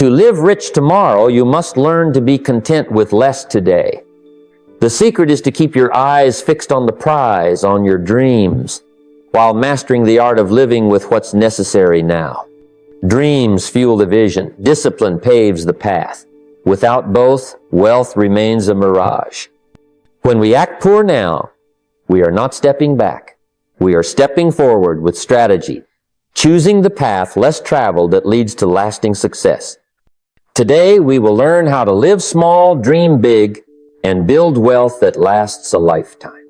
To live rich tomorrow, you must learn to be content with less today. The secret is to keep your eyes fixed on the prize, on your dreams, while mastering the art of living with what's necessary now. Dreams fuel the vision. Discipline paves the path. Without both, wealth remains a mirage. When we act poor now, we are not stepping back. We are stepping forward with strategy, choosing the path less traveled that leads to lasting success. Today, we will learn how to live small, dream big, and build wealth that lasts a lifetime.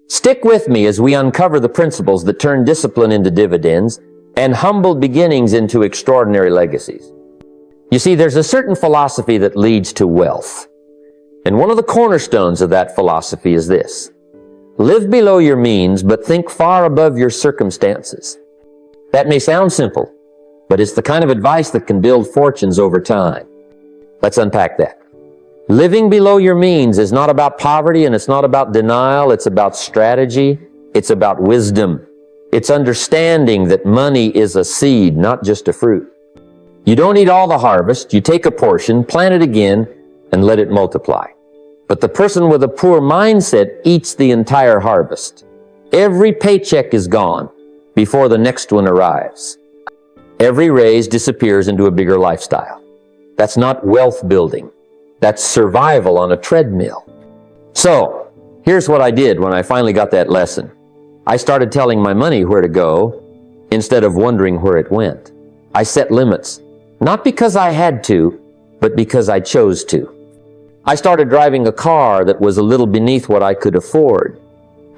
Stick with me as we uncover the principles that turn discipline into dividends and humble beginnings into extraordinary legacies. You see, there's a certain philosophy that leads to wealth. And one of the cornerstones of that philosophy is this: live below your means, but think far above your circumstances. That may sound simple, but it's the kind of advice that can build fortunes over time. Let's unpack that. Living below your means is not about poverty, and it's not about denial. It's about strategy. It's about wisdom. It's understanding that money is a seed, not just a fruit. You don't eat all the harvest. You take a portion, plant it again, and let it multiply. But the person with a poor mindset eats the entire harvest. Every paycheck is gone before the next one arrives. Every raise disappears into a bigger lifestyle. That's not wealth building. That's survival on a treadmill. So, here's what I did when I finally got that lesson. I started telling my money where to go instead of wondering where it went. I set limits, not because I had to, but because I chose to. I started driving a car that was a little beneath what I could afford.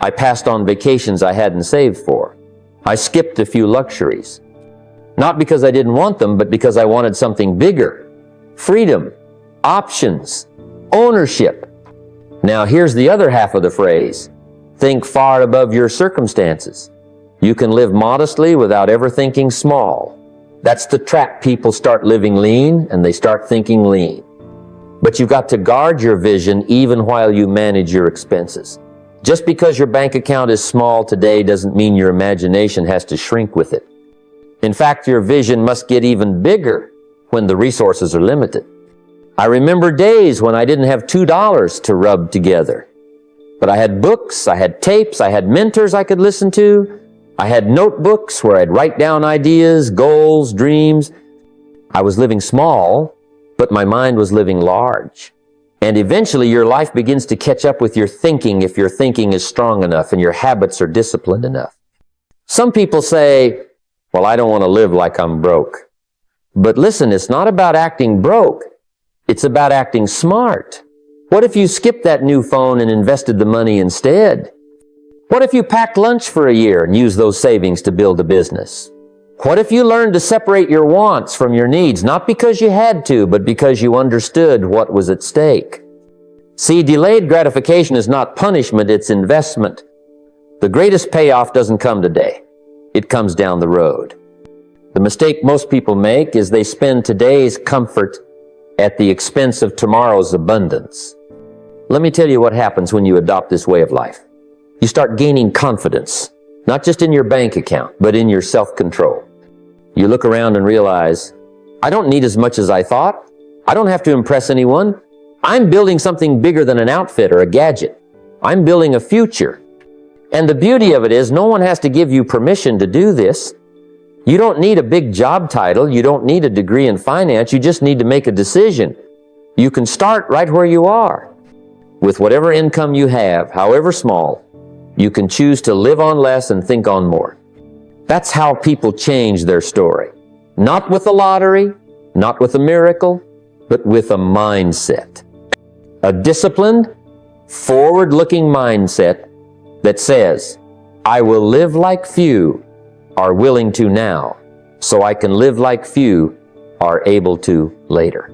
I passed on vacations I hadn't saved for. I skipped a few luxuries. Not because I didn't want them, but because I wanted something bigger. Freedom, options, ownership. Now here's the other half of the phrase. Think far above your circumstances. You can live modestly without ever thinking small. That's the trap. People start living lean and they start thinking lean. But you've got to guard your vision even while you manage your expenses. Just because your bank account is small today doesn't mean your imagination has to shrink with it. In fact, your vision must get even bigger when the resources are limited. I remember days when I didn't have $2 to rub together. But I had books, I had tapes, I had mentors I could listen to. I had notebooks where I'd write down ideas, goals, dreams. I was living small, but my mind was living large. And eventually your life begins to catch up with your thinking if your thinking is strong enough and your habits are disciplined enough. Some people say, well, I don't want to live like I'm broke. But listen, it's not about acting broke. It's about acting smart. What if you skipped that new phone and invested the money instead? What if you packed lunch for a year and used those savings to build a business? What if you learned to separate your wants from your needs, not because you had to, but because you understood what was at stake? See, delayed gratification is not punishment, it's investment. The greatest payoff doesn't come today. It comes down the road. The mistake most people make is they spend today's comfort at the expense of tomorrow's abundance. Let me tell you what happens when you adopt this way of life. You start gaining confidence, not just in your bank account, but in your self-control. You look around and realize, I don't need as much as I thought. I don't have to impress anyone. I'm building something bigger than an outfit or a gadget. I'm building a future. And the beauty of it is, no one has to give you permission to do this. You don't need a big job title. You don't need a degree in finance. You just need to make a decision. You can start right where you are. With whatever income you have, however small, you can choose to live on less and think on more. That's how people change their story. Not with a lottery, not with a miracle, but with a mindset. A disciplined, forward-looking mindset that says, I will live like few are willing to now, so I can live like few are able to later.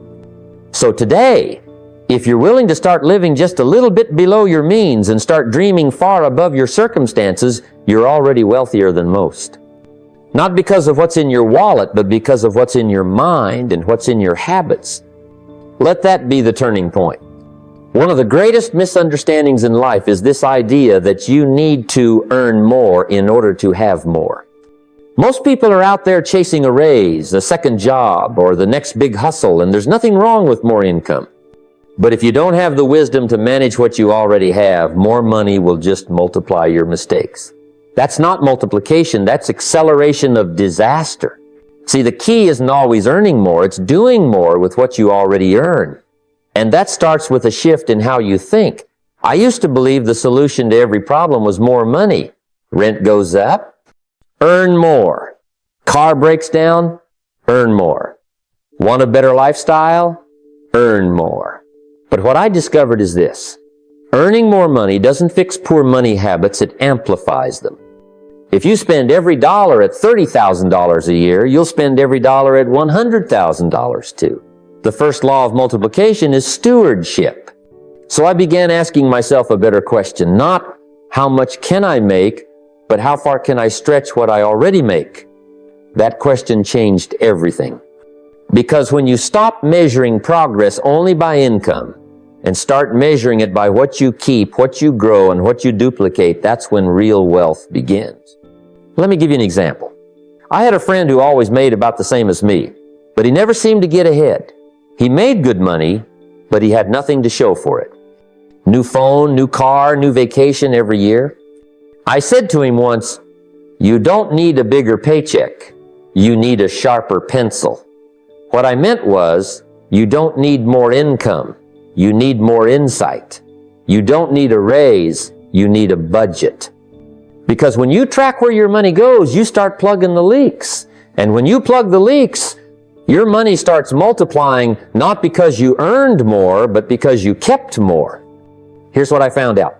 So today, if you're willing to start living just a little bit below your means and start dreaming far above your circumstances, you're already wealthier than most. Not because of what's in your wallet, but because of what's in your mind and what's in your habits. Let that be the turning point. One of the greatest misunderstandings in life is this idea that you need to earn more in order to have more. Most people are out there chasing a raise, a second job, or the next big hustle, and there's nothing wrong with more income. But if you don't have the wisdom to manage what you already have, more money will just multiply your mistakes. That's not multiplication, that's acceleration of disaster. See, the key isn't always earning more, it's doing more with what you already earn. And that starts with a shift in how you think. I used to believe the solution to every problem was more money. Rent goes up, earn more. Car breaks down, earn more. Want a better lifestyle? Earn more. But what I discovered is this. Earning more money doesn't fix poor money habits, it amplifies them. If you spend every dollar at $30,000 a year, you'll spend every dollar at $100,000 too. The first law of multiplication is stewardship. So I began asking myself a better question, not how much can I make, but how far can I stretch what I already make? That question changed everything. Because when you stop measuring progress only by income and start measuring it by what you keep, what you grow, and what you duplicate, that's when real wealth begins. Let me give you an example. I had a friend who always made about the same as me, but he never seemed to get ahead. He made good money, but he had nothing to show for it. New phone, new car, new vacation every year. I said to him once, "You don't need a bigger paycheck. You need a sharper pencil." What I meant was, you don't need more income. You need more insight. You don't need a raise. You need a budget. Because when you track where your money goes, you start plugging the leaks. And when you plug the leaks, your money starts multiplying not because you earned more, but because you kept more. Here's what I found out.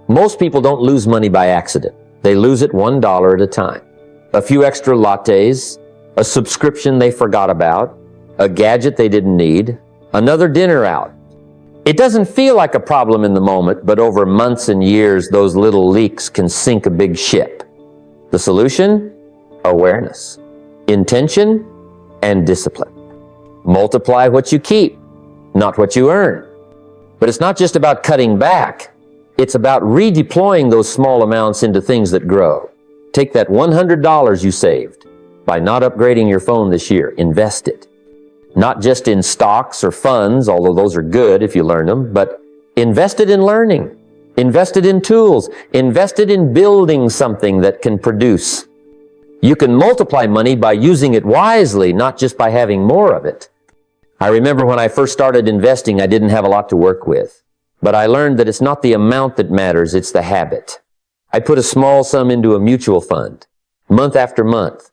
Most people don't lose money by accident. They lose it $1 at a time. A few extra lattes, a subscription they forgot about, a gadget they didn't need, another dinner out. It doesn't feel like a problem in the moment, but over months and years, those little leaks can sink a big ship. The solution? Awareness, intention, and discipline. Multiply what you keep, not what you earn. But it's not just about cutting back. It's about redeploying those small amounts into things that grow. Take that $100 you saved by not upgrading your phone this year. Invest it. Not just in stocks or funds, although those are good if you learn them, but invest it in learning. Invest it in tools. Invest it in building something that can produce. You can multiply money by using it wisely, not just by having more of it. I remember when I first started investing, I didn't have a lot to work with. But I learned that it's not the amount that matters, it's the habit. I put a small sum into a mutual fund, month after month.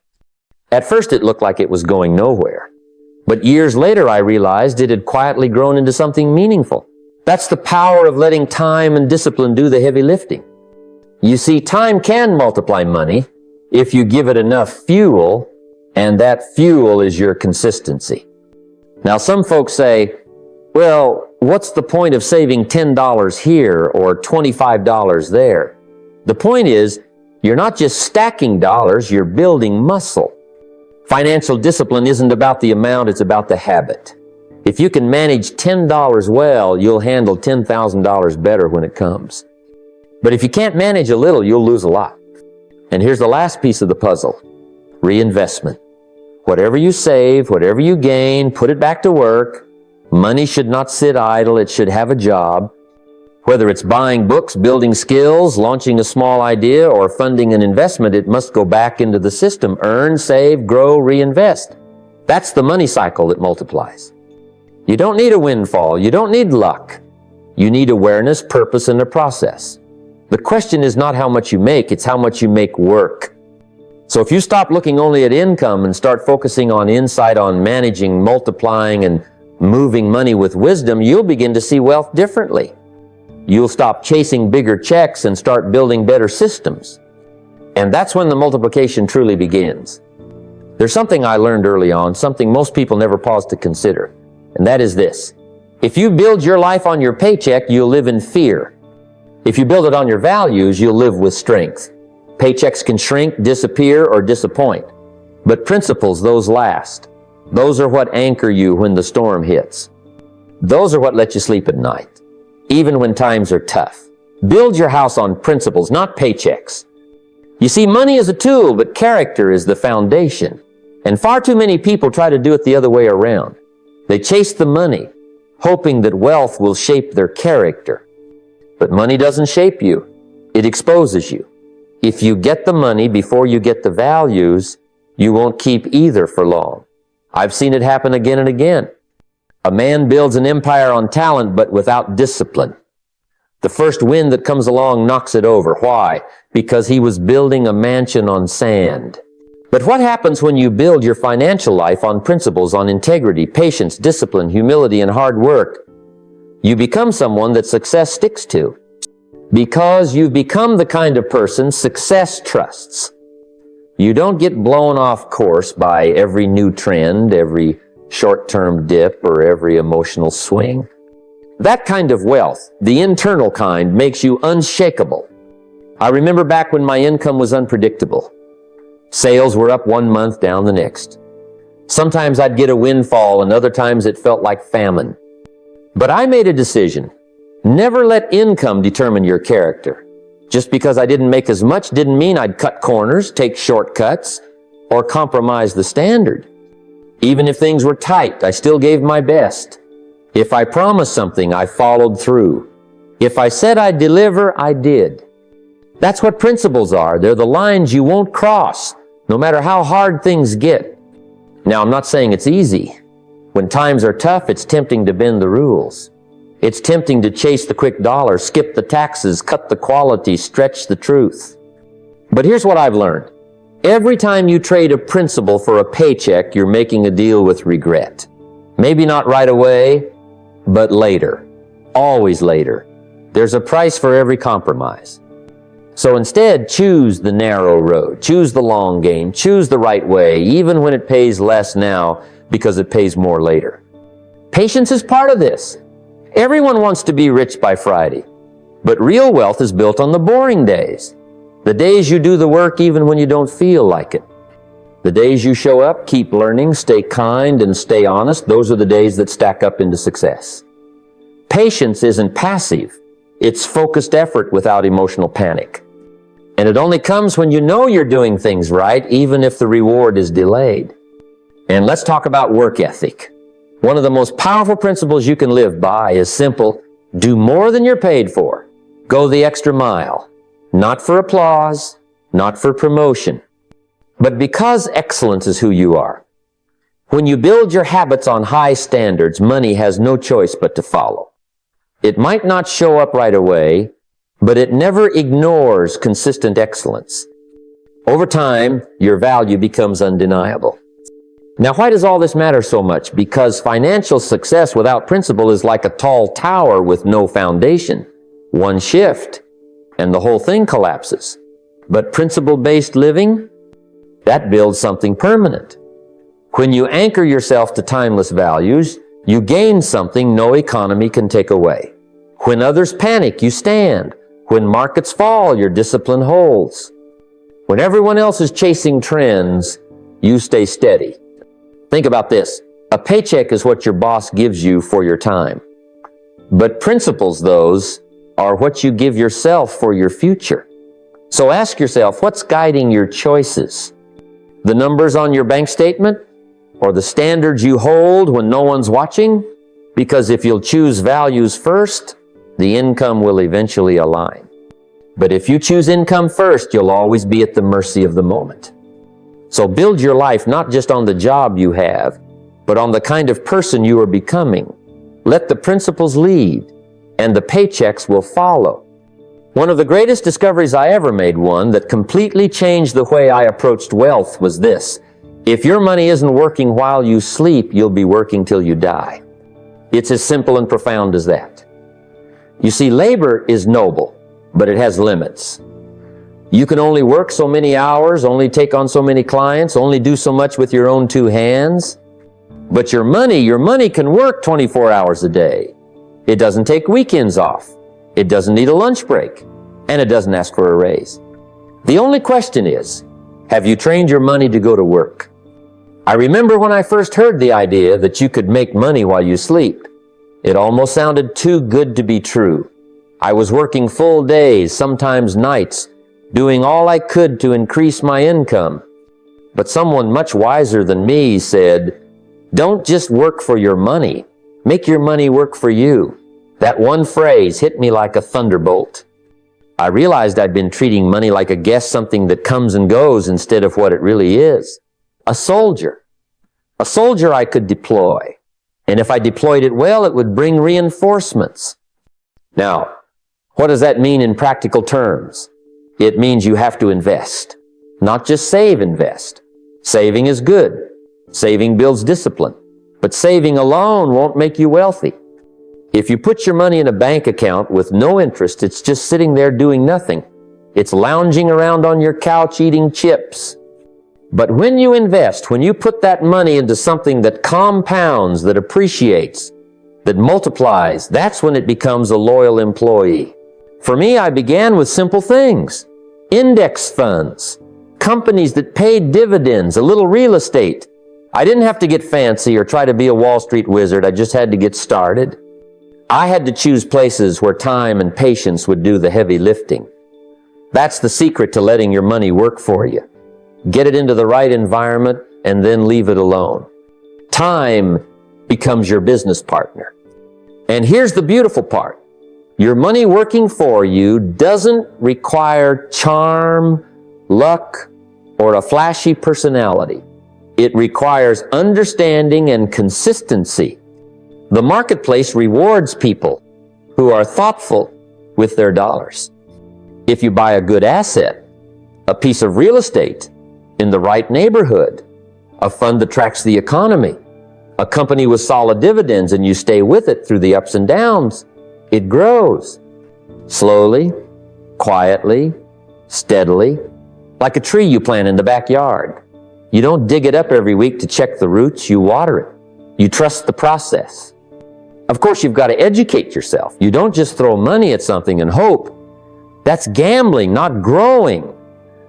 At first it looked like it was going nowhere. But years later I realized it had quietly grown into something meaningful. That's the power of letting time and discipline do the heavy lifting. You see, time can multiply money if you give it enough fuel, and that fuel is your consistency. Now some folks say, well, what's the point of saving $10 here or $25 there? The point is, you're not just stacking dollars, you're building muscle. Financial discipline isn't about the amount, it's about the habit. If you can manage $10 well, you'll handle $10,000 better when it comes. But if you can't manage a little, you'll lose a lot. And here's the last piece of the puzzle. Reinvestment. Whatever you save, whatever you gain, put it back to work. Money should not sit idle, it should have a job. Whether it's buying books, building skills, launching a small idea, or funding an investment, it must go back into the system. Earn, save, grow, reinvest. That's the money cycle that multiplies. You don't need a windfall. You don't need luck. You need awareness, purpose, and a process. The question is not how much you make, it's how much you make work. So if you stop looking only at income and start focusing on insight, on managing, multiplying, and moving money with wisdom, you'll begin to see wealth differently. You'll stop chasing bigger checks and start building better systems. And that's when the multiplication truly begins. There's something I learned early on, something most people never pause to consider, and that is this. If you build your life on your paycheck, you'll live in fear. If you build it on your values, you'll live with strength. Paychecks can shrink, disappear, or disappoint. But principles, those last. Those are what anchor you when the storm hits. Those are what let you sleep at night, even when times are tough. Build your house on principles, not paychecks. You see, money is a tool, but character is the foundation. And far too many people try to do it the other way around. They chase the money, hoping that wealth will shape their character. But money doesn't shape you. It exposes you. If you get the money before you get the values, you won't keep either for long. I've seen it happen again and again. A man builds an empire on talent, but without discipline. The first wind that comes along knocks it over. Why? Because he was building a mansion on sand. But what happens when you build your financial life on principles, on integrity, patience, discipline, humility, and hard work? You become someone that success sticks to. Because you've become the kind of person success trusts. You don't get blown off course by every new trend, every short-term dip, or every emotional swing. That kind of wealth, the internal kind, makes you unshakable. I remember back when my income was unpredictable. Sales were up one month, down the next. Sometimes I'd get a windfall, and other times it felt like famine. But I made a decision. Never let income determine your character. Just because I didn't make as much didn't mean I'd cut corners, take shortcuts, or compromise the standard. Even if things were tight, I still gave my best. If I promised something, I followed through. If I said I'd deliver, I did. That's what principles are. They're the lines you won't cross, no matter how hard things get. Now, I'm not saying it's easy. When times are tough, it's tempting to bend the rules. It's tempting to chase the quick dollar, skip the taxes, cut the quality, stretch the truth. But here's what I've learned. Every time you trade a principle for a paycheck, you're making a deal with regret. Maybe not right away, but later. Always later. There's a price for every compromise. So instead, choose the narrow road. Choose the long game. Choose the right way, even when it pays less now because it pays more later. Patience is part of this. Everyone wants to be rich by Friday, but real wealth is built on the boring days. The days you do the work even when you don't feel like it. The days you show up, keep learning, stay kind, and stay honest, those are the days that stack up into success. Patience isn't passive. It's focused effort without emotional panic. And it only comes when you know you're doing things right, even if the reward is delayed. And let's talk about work ethic. One of the most powerful principles you can live by is simple. Do more than you're paid for. Go the extra mile. Not for applause, not for promotion, but because excellence is who you are. When you build your habits on high standards, money has no choice but to follow. It might not show up right away, but it never ignores consistent excellence. Over time, your value becomes undeniable. Now, why does all this matter so much? Because financial success without principle is like a tall tower with no foundation. One shift, and the whole thing collapses. But principle-based living, that builds something permanent. When you anchor yourself to timeless values, you gain something no economy can take away. When others panic, you stand. When markets fall, your discipline holds. When everyone else is chasing trends, you stay steady. Think about this. A paycheck is what your boss gives you for your time. But principles, those, are what you give yourself for your future. So ask yourself, what's guiding your choices? The numbers on your bank statement? Or the standards you hold when no one's watching? Because if you'll choose values first, the income will eventually align. But if you choose income first, you'll always be at the mercy of the moment. So build your life not just on the job you have, but on the kind of person you are becoming. Let the principles lead, and the paychecks will follow. One of the greatest discoveries I ever made, one that completely changed the way I approached wealth, was this. If your money isn't working while you sleep, you'll be working till you die. It's as simple and profound as that. You see, labor is noble, but it has limits. You can only work so many hours, only take on so many clients, only do so much with your own two hands. But your money can work 24 hours a day. It doesn't take weekends off. It doesn't need a lunch break. And it doesn't ask for a raise. The only question is, have you trained your money to go to work? I remember when I first heard the idea that you could make money while you sleep. It almost sounded too good to be true. I was working full days, sometimes nights, doing all I could to increase my income. But someone much wiser than me said, "Don't just work for your money. Make your money work for you." That one phrase hit me like a thunderbolt. I realized I'd been treating money like a guest, something that comes and goes instead of what it really is. A soldier. A soldier I could deploy. And if I deployed it well, it would bring reinforcements. Now, what does that mean in practical terms? It means you have to invest. Not just save, invest. Saving is good. Saving builds discipline. But saving alone won't make you wealthy. If you put your money in a bank account with no interest, it's just sitting there doing nothing. It's lounging around on your couch eating chips. But when you invest, when you put that money into something that compounds, that appreciates, that multiplies, that's when it becomes a loyal employee. For me, I began with simple things. Index funds, companies that paid dividends, a little real estate. I didn't have to get fancy or try to be a Wall Street wizard. I just had to get started. I had to choose places where time and patience would do the heavy lifting. That's the secret to letting your money work for you. Get it into the right environment and then leave it alone. Time becomes your business partner. And here's the beautiful part. Your money working for you doesn't require charm, luck, or a flashy personality. It requires understanding and consistency. The marketplace rewards people who are thoughtful with their dollars. If you buy a good asset, a piece of real estate in the right neighborhood, a fund that tracks the economy, a company with solid dividends, and you stay with it through the ups and downs, it grows. Slowly, quietly, steadily, like a tree you plant in the backyard. You don't dig it up every week to check the roots, you water it. You trust the process. Of course, you've got to educate yourself. You don't just throw money at something and hope. That's gambling, not growing.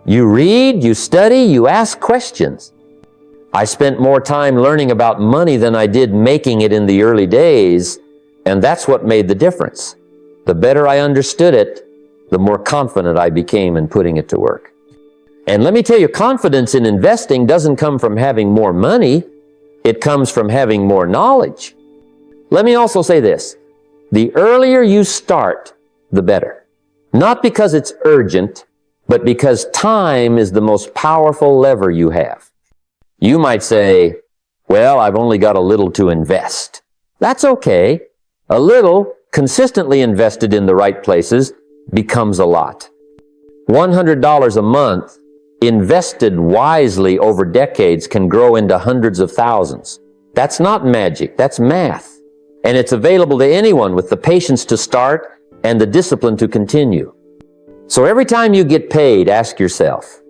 You read, you study, you ask questions. I spent more time learning about money than I did making it in the early days, and that's what made the difference. The better I understood it, the more confident I became in putting it to work. And let me tell you, confidence in investing doesn't come from having more money. It comes from having more knowledge. Let me also say this. The earlier you start, the better. Not because it's urgent, but because time is the most powerful lever you have. You might say, well, I've only got a little to invest. That's okay. A little, consistently invested in the right places, becomes a lot. $100 a month, invested wisely over decades, can grow into hundreds of thousands. That's not magic, that's math. And it's available to anyone with the patience to start and the discipline to continue. So every time you get paid, ask yourself,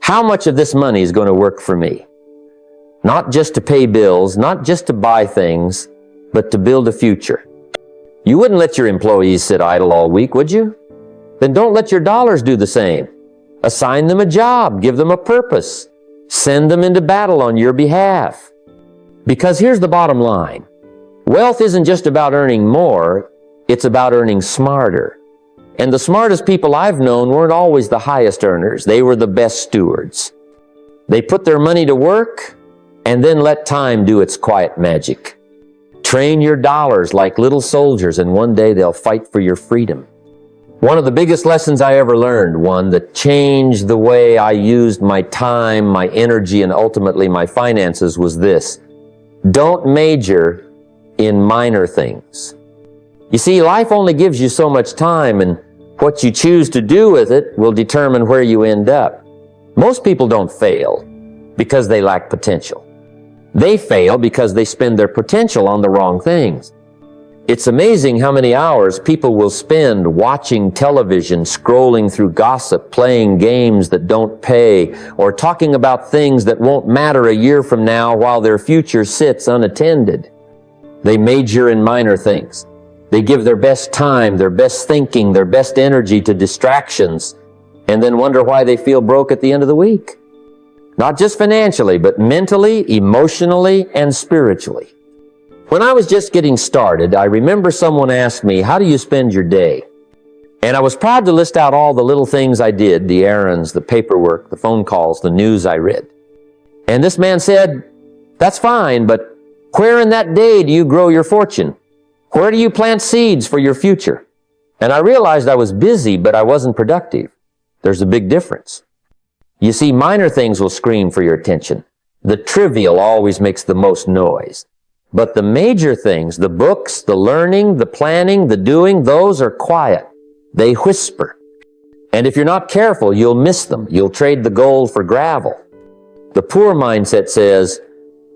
how much of this money is going to work for me? Not just to pay bills, not just to buy things, but to build a future. You wouldn't let your employees sit idle all week, would you? Then don't let your dollars do the same. Assign them a job, give them a purpose, send them into battle on your behalf. Because here's the bottom line. Wealth isn't just about earning more, it's about earning smarter. And the smartest people I've known weren't always the highest earners. They were the best stewards. They put their money to work and then let time do its quiet magic. Train your dollars like little soldiers, and one day they'll fight for your freedom. One of the biggest lessons I ever learned, one that changed the way I used my time, my energy, and ultimately my finances, was this. Don't major in minor things. You see, life only gives you so much time, and what you choose to do with it will determine where you end up. Most people don't fail because they lack potential. They fail because they spend their potential on the wrong things. It's amazing how many hours people will spend watching television, scrolling through gossip, playing games that don't pay, or talking about things that won't matter a year from now while their future sits unattended. They major in minor things. They give their best time, their best thinking, their best energy to distractions, and then wonder why they feel broke at the end of the week. Not just financially, but mentally, emotionally, and spiritually. When I was just getting started, I remember someone asked me, how do you spend your day? And I was proud to list out all the little things I did, the errands, the paperwork, the phone calls, the news I read. And this man said, "That's fine, but where in that day do you grow your fortune? Where do you plant seeds for your future?" And I realized I was busy, but I wasn't productive. There's a big difference. You see, minor things will scream for your attention. The trivial always makes the most noise. But the major things, the books, the learning, the planning, the doing, those are quiet. They whisper. And if you're not careful, you'll miss them. You'll trade the gold for gravel. The poor mindset says,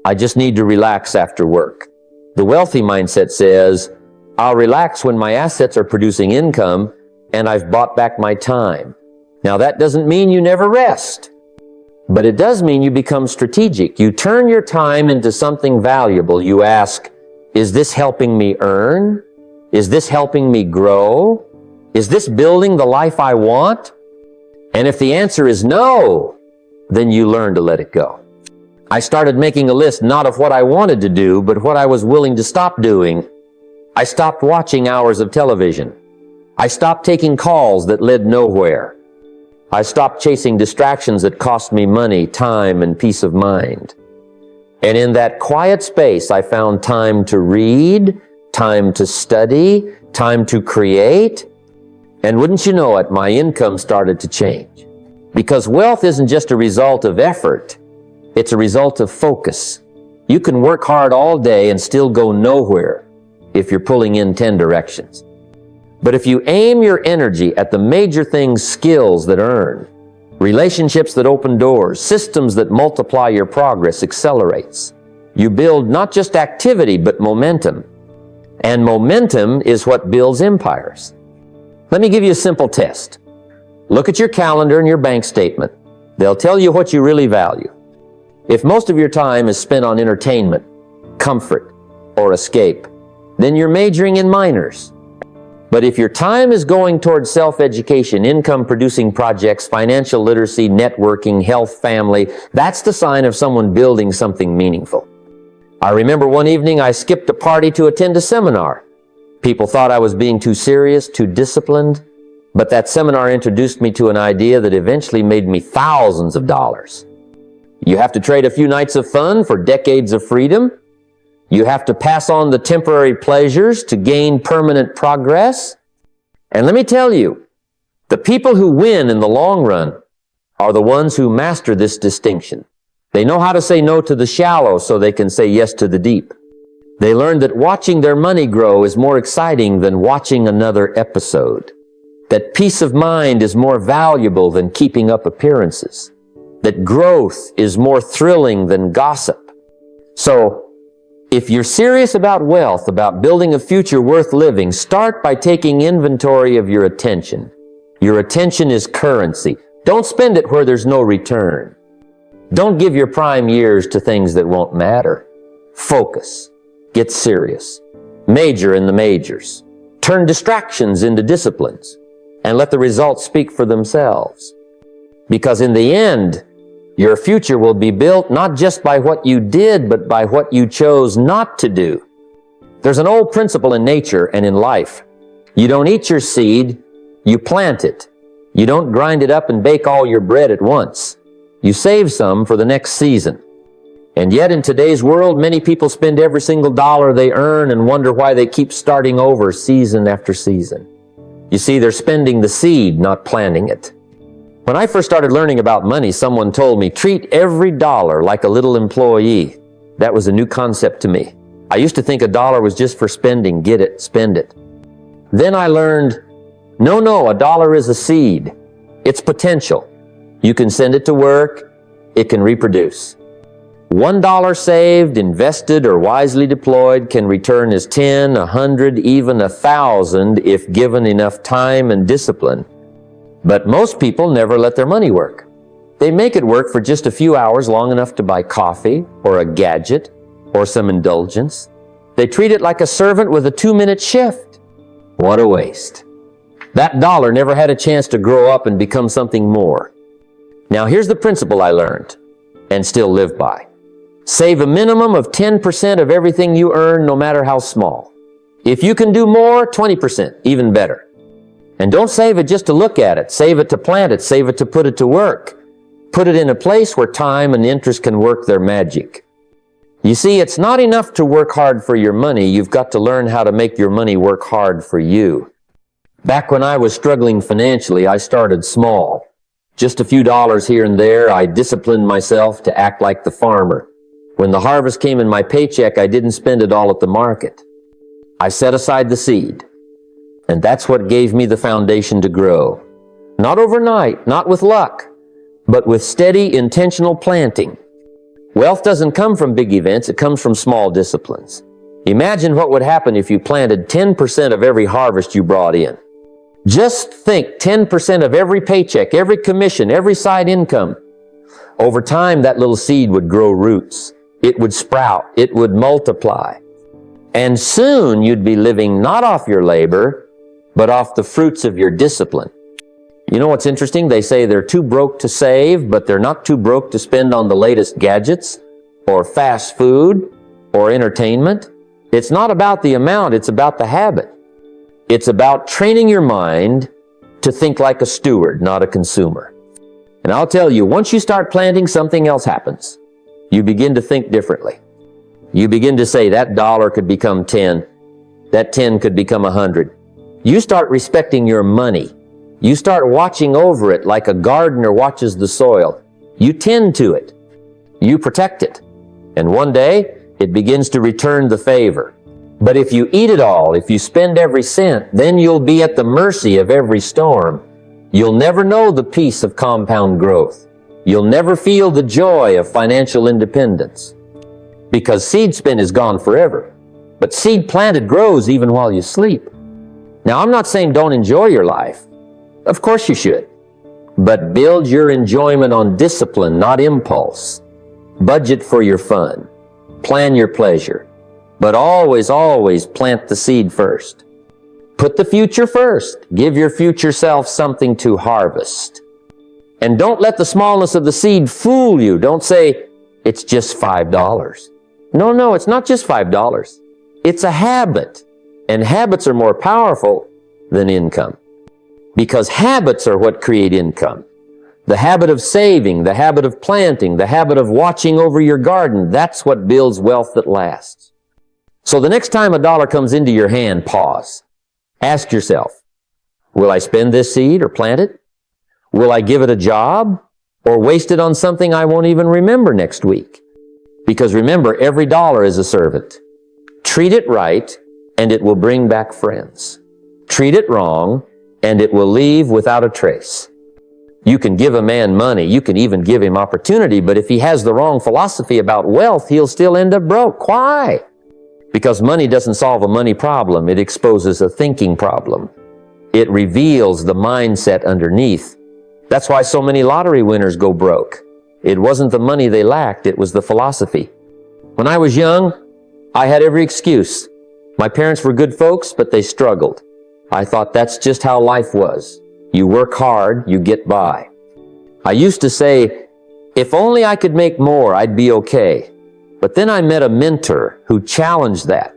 "I just need to relax after work." The wealthy mindset says, "I'll relax when my assets are producing income and I've bought back my time." Now that doesn't mean you never rest, but it does mean you become strategic. You turn your time into something valuable. You ask, is this helping me earn? Is this helping me grow? Is this building the life I want? And if the answer is no, then you learn to let it go. I started making a list not of what I wanted to do, but what I was willing to stop doing. I stopped watching hours of television. I stopped taking calls that led nowhere. I stopped chasing distractions that cost me money, time, and peace of mind. And in that quiet space, I found time to read, time to study, time to create. And wouldn't you know it, my income started to change. Because wealth isn't just a result of effort, it's a result of focus. You can work hard all day and still go nowhere if you're pulling in 10 directions. But if you aim your energy at the major things, skills that earn, relationships that open doors, systems that multiply your progress, accelerates. You build not just activity, but momentum. And momentum is what builds empires. Let me give you a simple test. Look at your calendar and your bank statement. They'll tell you what you really value. If most of your time is spent on entertainment, comfort, or escape, then you're majoring in minors. But if your time is going towards self-education, income-producing projects, financial literacy, networking, health, family, that's the sign of someone building something meaningful. I remember one evening I skipped a party to attend a seminar. People thought I was being too serious, too disciplined, but that seminar introduced me to an idea that eventually made me thousands of dollars. You have to trade a few nights of fun for decades of freedom. You have to pass on the temporary pleasures to gain permanent progress. And let me tell you, the people who win in the long run are the ones who master this distinction. They know how to say no to the shallow so they can say yes to the deep. They learn that watching their money grow is more exciting than watching another episode. That peace of mind is more valuable than keeping up appearances. That growth is more thrilling than gossip. So, if you're serious about wealth, about building a future worth living, start by taking inventory of your attention. Your attention is currency. Don't spend it where there's no return. Don't give your prime years to things that won't matter. Focus. Get serious. Major in the majors. Turn distractions into disciplines and let the results speak for themselves. Because in the end, your future will be built not just by what you did, but by what you chose not to do. There's an old principle in nature and in life. You don't eat your seed, you plant it. You don't grind it up and bake all your bread at once. You save some for the next season. And yet in today's world, many people spend every single dollar they earn and wonder why they keep starting over season after season. You see, they're spending the seed, not planting it. When I first started learning about money, someone told me, treat every dollar like a little employee. That was a new concept to me. I used to think a dollar was just for spending, get it, spend it. Then I learned, no, a dollar is a seed. It's potential. You can send it to work, it can reproduce. $1 saved, invested, or wisely deployed can return as 10, 100, even 1,000 if given enough time and discipline. But most people never let their money work. They make it work for just a few hours, long enough to buy coffee, or a gadget, or some indulgence. They treat it like a servant with a 2-minute shift. What a waste. That dollar never had a chance to grow up and become something more. Now here's the principle I learned, and still live by. Save a minimum of 10% of everything you earn, no matter how small. If you can do more, 20%, even better. And don't save it just to look at it. Save it to plant it. Save it to put it to work. Put it in a place where time and interest can work their magic. You see, it's not enough to work hard for your money. You've got to learn how to make your money work hard for you. Back when I was struggling financially, I started small. Just a few dollars here and there. I disciplined myself to act like the farmer. When the harvest came in my paycheck, I didn't spend it all at the market. I set aside the seed. And that's what gave me the foundation to grow. Not overnight, not with luck, but with steady, intentional planting. Wealth doesn't come from big events, it comes from small disciplines. Imagine what would happen if you planted 10% of every harvest you brought in. Just think 10% of every paycheck, every commission, every side income. Over time, that little seed would grow roots. It would sprout. It would multiply. And soon you'd be living not off your labor, but off the fruits of your discipline. You know what's interesting? They say they're too broke to save, but they're not too broke to spend on the latest gadgets or fast food or entertainment. It's not about the amount, it's about the habit. It's about training your mind to think like a steward, not a consumer. And I'll tell you, once you start planting, something else happens. You begin to think differently. You begin to say, that dollar could become 10. That 10 could become 100. You start respecting your money. You start watching over it like a gardener watches the soil. You tend to it. You protect it. And one day, it begins to return the favor. But if you eat it all, if you spend every cent, then you'll be at the mercy of every storm. You'll never know the peace of compound growth. You'll never feel the joy of financial independence. Because seed spent is gone forever. But seed planted grows even while you sleep. Now, I'm not saying don't enjoy your life. Of course you should. But build your enjoyment on discipline, not impulse. Budget for your fun. Plan your pleasure. But always, always plant the seed first. Put the future first. Give your future self something to harvest. And don't let the smallness of the seed fool you. Don't say, it's just $5. No, it's not just $5. It's a habit. And habits are more powerful than income. Because habits are what create income. The habit of saving, the habit of planting, the habit of watching over your garden, that's what builds wealth that lasts. So the next time a dollar comes into your hand, pause. Ask yourself, will I spend this seed or plant it? Will I give it a job or waste it on something I won't even remember next week? Because remember, every dollar is a servant. Treat it right, and it will bring back friends. Treat it wrong, and it will leave without a trace. You can give a man money, you can even give him opportunity, but if he has the wrong philosophy about wealth, he'll still end up broke. Why? Because money doesn't solve a money problem, it exposes a thinking problem. It reveals the mindset underneath. That's why so many lottery winners go broke. It wasn't the money they lacked, it was the philosophy. When I was young, I had every excuse. My parents were good folks, but they struggled. I thought that's just how life was. You work hard, you get by. I used to say, if only I could make more, I'd be okay. But then I met a mentor who challenged that.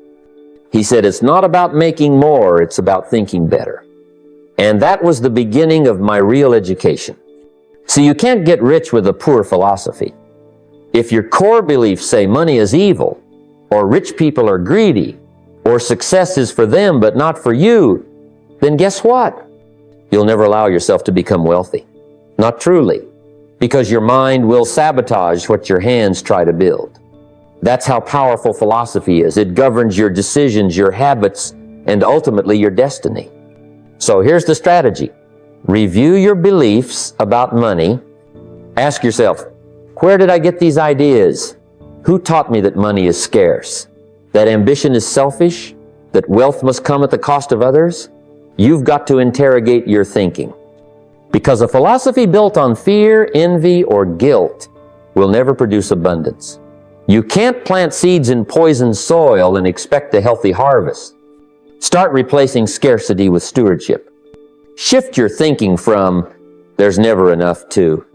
He said, it's not about making more, it's about thinking better. And that was the beginning of my real education. See, you can't get rich with a poor philosophy. If your core beliefs say money is evil, or rich people are greedy, or success is for them but not for you, then guess what? You'll never allow yourself to become wealthy. Not truly. Because your mind will sabotage what your hands try to build. That's how powerful philosophy is. It governs your decisions, your habits, and ultimately your destiny. So here's the strategy. Review your beliefs about money. Ask yourself, where did I get these ideas? Who taught me that money is scarce? That ambition is selfish? That wealth must come at the cost of others? You've got to interrogate your thinking. Because a philosophy built on fear, envy, or guilt will never produce abundance. You can't plant seeds in poisoned soil and expect a healthy harvest. Start replacing scarcity with stewardship. Shift your thinking from, there's never enough, to,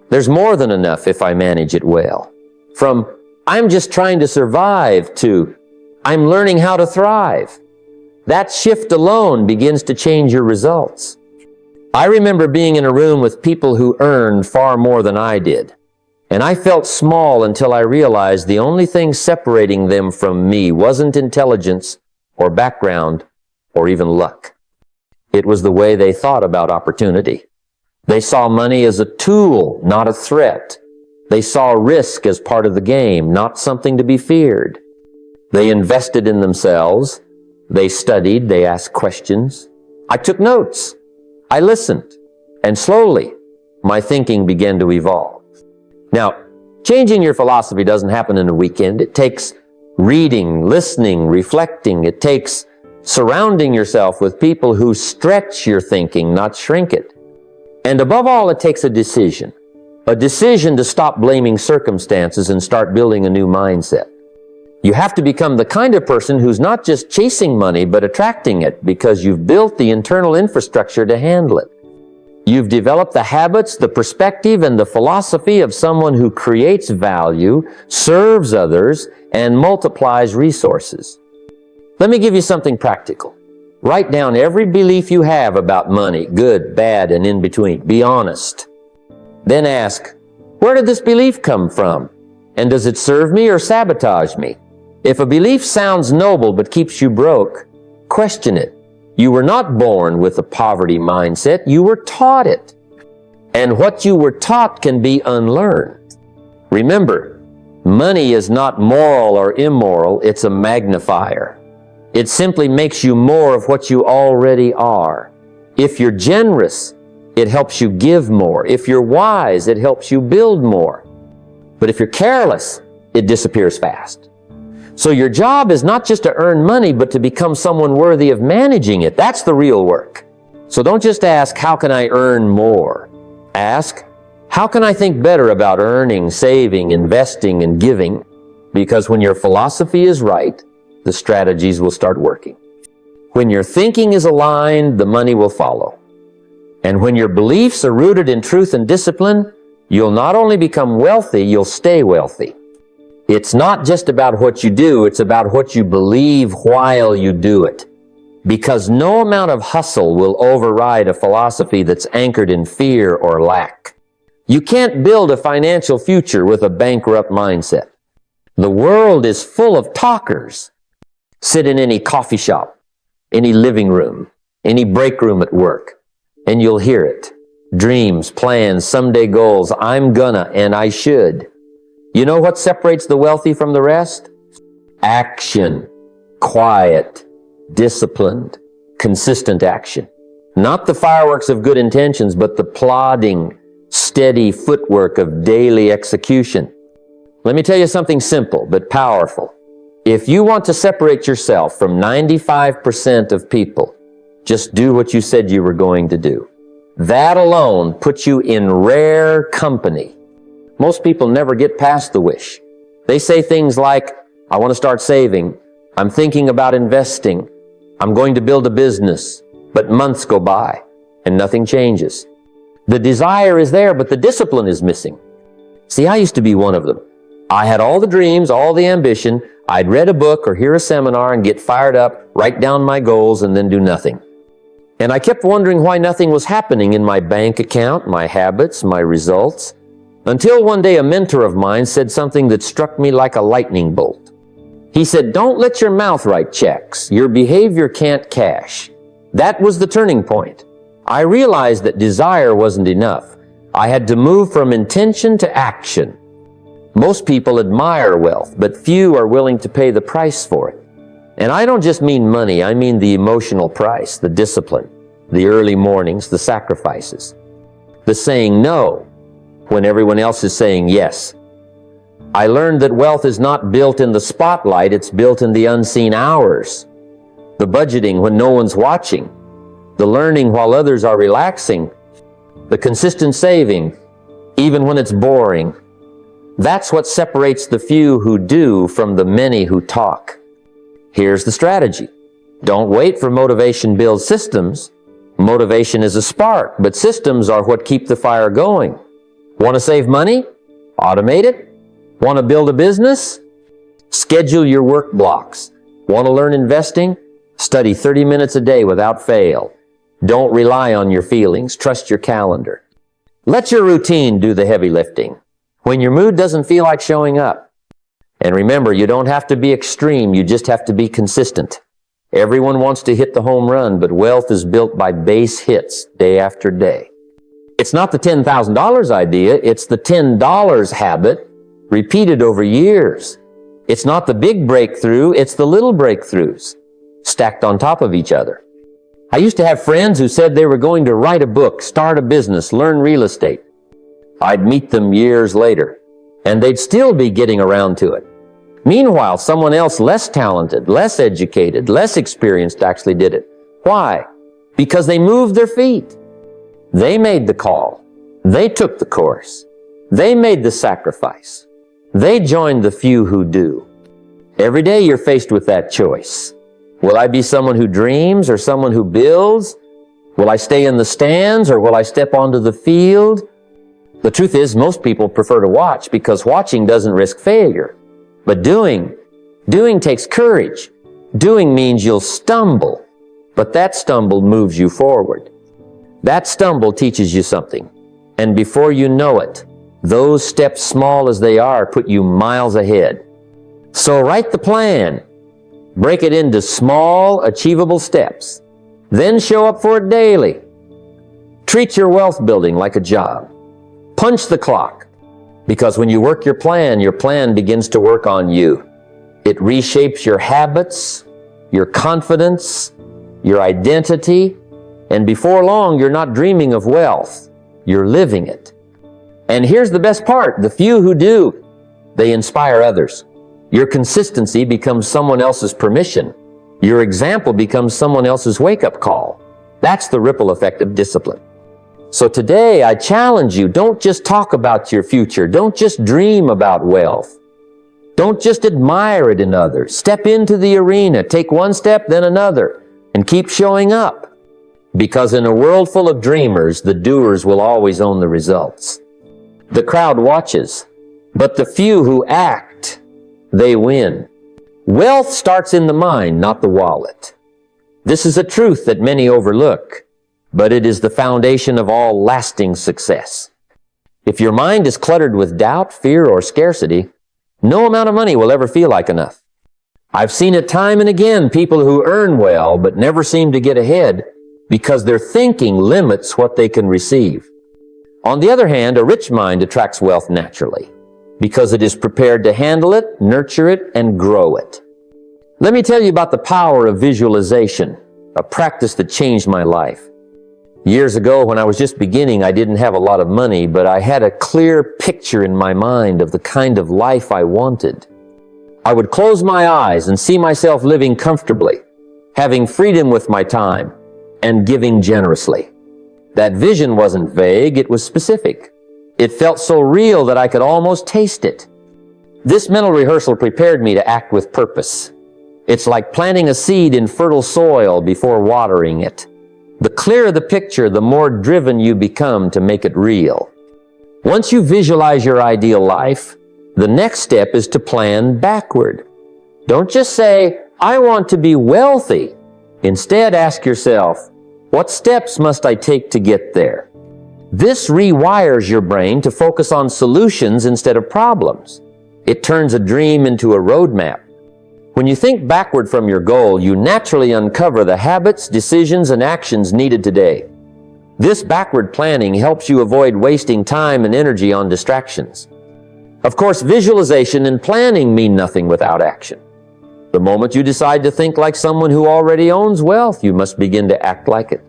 there's more than enough if I manage it well. From, I'm just trying to survive, to, I'm learning how to thrive. That shift alone begins to change your results. I remember being in a room with people who earned far more than I did. And I felt small until I realized the only thing separating them from me wasn't intelligence or background or even luck. It was the way they thought about opportunity. They saw money as a tool, not a threat. They saw risk as part of the game, not something to be feared. They invested in themselves. They studied. They asked questions. I took notes. I listened. And slowly, my thinking began to evolve. Now, changing your philosophy doesn't happen in a weekend. It takes reading, listening, reflecting. It takes surrounding yourself with people who stretch your thinking, not shrink it. And above all, it takes a decision to stop blaming circumstances and start building a new mindset. You have to become the kind of person who's not just chasing money, but attracting it because you've built the internal infrastructure to handle it. You've developed the habits, the perspective, and the philosophy of someone who creates value, serves others, and multiplies resources. Let me give you something practical. Write down every belief you have about money, good, bad, and in between. Be honest. Then ask, where did this belief come from? And does it serve me or sabotage me? If a belief sounds noble but keeps you broke, question it. You were not born with a poverty mindset. You were taught it. And what you were taught can be unlearned. Remember, money is not moral or immoral. It's a magnifier. It simply makes you more of what you already are. If you're generous, it helps you give more. If you're wise, it helps you build more. But if you're careless, it disappears fast. So your job is not just to earn money, but to become someone worthy of managing it. That's the real work. So don't just ask, how can I earn more? Ask, how can I think better about earning, saving, investing, and giving? Because when your philosophy is right, the strategies will start working. When your thinking is aligned, the money will follow. And when your beliefs are rooted in truth and discipline, you'll not only become wealthy, you'll stay wealthy. It's not just about what you do, it's about what you believe while you do it. Because no amount of hustle will override a philosophy that's anchored in fear or lack. You can't build a financial future with a bankrupt mindset. The world is full of talkers. Sit in any coffee shop, any living room, any break room at work, and you'll hear it. Dreams, plans, someday goals, I'm gonna and I should. You know what separates the wealthy from the rest? Action, quiet, disciplined, consistent action. Not the fireworks of good intentions, but the plodding, steady footwork of daily execution. Let me tell you something simple but powerful. If you want to separate yourself from 95% of people, just do what you said you were going to do. That alone puts you in rare company. Most people never get past the wish. They say things like, I want to start saving. I'm thinking about investing. I'm going to build a business. But months go by and nothing changes. The desire is there, but the discipline is missing. See, I used to be one of them. I had all the dreams, all the ambition. I'd read a book or hear a seminar and get fired up, write down my goals, and then do nothing. And I kept wondering why nothing was happening in my bank account, my habits, my results. Until one day a mentor of mine said something that struck me like a lightning bolt. He said, don't let your mouth write checks. Your behavior can't cash. That was the turning point. I realized that desire wasn't enough. I had to move from intention to action. Most people admire wealth, but few are willing to pay the price for it. And I don't just mean money, I mean the emotional price, the discipline, the early mornings, the sacrifices, the saying no when everyone else is saying yes. I learned that wealth is not built in the spotlight, it's built in the unseen hours. The budgeting when no one's watching, the learning while others are relaxing, the consistent saving, even when it's boring. That's what separates the few who do from the many who talk. Here's the strategy. Don't wait for motivation build systems. Motivation is a spark, but systems are what keep the fire going. Want to save money? Automate it. Want to build a business? Schedule your work blocks. Want to learn investing? Study 30 minutes a day without fail. Don't rely on your feelings. Trust your calendar. Let your routine do the heavy lifting when your mood doesn't feel like showing up. And remember, you don't have to be extreme. You just have to be consistent. Everyone wants to hit the home run, but wealth is built by base hits day after day. It's not the $10,000 idea. It's the $10 habit repeated over years. It's not the big breakthrough. It's the little breakthroughs stacked on top of each other. I used to have friends who said they were going to write a book, start a business, learn real estate. I'd meet them years later, and they'd still be getting around to it. Meanwhile, someone else less talented, less educated, less experienced actually did it. Why? Because they moved their feet. They made the call. They took the course. They made the sacrifice. They joined the few who do. Every day you're faced with that choice. Will I be someone who dreams or someone who builds? Will I stay in the stands or will I step onto the field? The truth is, most people prefer to watch because watching doesn't risk failure. But doing takes courage. Doing means you'll stumble, but that stumble moves you forward. That stumble teaches you something. And before you know it, those steps, small as they are, put you miles ahead. So write the plan. Break it into small, achievable steps. Then show up for it daily. Treat your wealth building like a job. Punch the clock. Because when you work your plan begins to work on you. It reshapes your habits, your confidence, your identity, and before long, you're not dreaming of wealth. You're living it. And here's the best part. The few who do, they inspire others. Your consistency becomes someone else's permission. Your example becomes someone else's wake-up call. That's the ripple effect of discipline. So today, I challenge you, don't just talk about your future. Don't just dream about wealth. Don't just admire it in others. Step into the arena. Take one step, then another, and keep showing up. Because in a world full of dreamers, the doers will always own the results. The crowd watches, but the few who act, they win. Wealth starts in the mind, not the wallet. This is a truth that many overlook, but it is the foundation of all lasting success. If your mind is cluttered with doubt, fear, or scarcity, no amount of money will ever feel like enough. I've seen it time and again, people who earn well but never seem to get ahead because their thinking limits what they can receive. On the other hand, a rich mind attracts wealth naturally because it is prepared to handle it, nurture it, and grow it. Let me tell you about the power of visualization, a practice that changed my life. Years ago, when I was just beginning, I didn't have a lot of money, but I had a clear picture in my mind of the kind of life I wanted. I would close my eyes and see myself living comfortably, having freedom with my time, and giving generously. That vision wasn't vague, it was specific. It felt so real that I could almost taste it. This mental rehearsal prepared me to act with purpose. It's like planting a seed in fertile soil before watering it. The clearer the picture, the more driven you become to make it real. Once you visualize your ideal life, the next step is to plan backward. Don't just say, I want to be wealthy. Instead, ask yourself, what steps must I take to get there? This rewires your brain to focus on solutions instead of problems. It turns a dream into a roadmap. When you think backward from your goal, you naturally uncover the habits, decisions, and actions needed today. This backward planning helps you avoid wasting time and energy on distractions. Of course, visualization and planning mean nothing without action. The moment you decide to think like someone who already owns wealth, you must begin to act like it.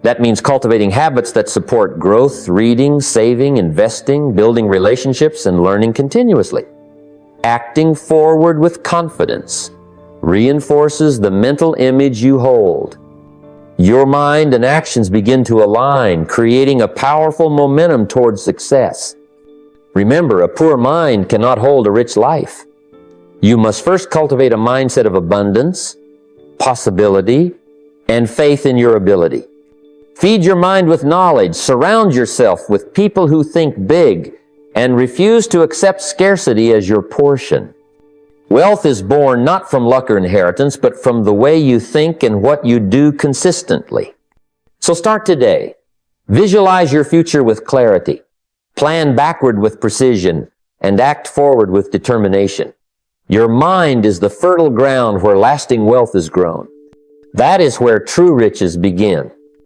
That means cultivating habits that support growth, reading, saving, investing, building relationships, and learning continuously. Acting forward with confidence reinforces the mental image you hold. Your mind and actions begin to align, creating a powerful momentum towards success. Remember, a poor mind cannot hold a rich life. You must first cultivate a mindset of abundance, possibility, and faith in your ability. Feed your mind with knowledge. Surround yourself with people who think big and refuse to accept scarcity as your portion. Wealth is born not from luck or inheritance, but from the way you think and what you do consistently. So start today. Visualize your future with clarity. Plan backward with precision and act forward with determination. Your mind is the fertile ground where lasting wealth is grown. That is where true riches begin.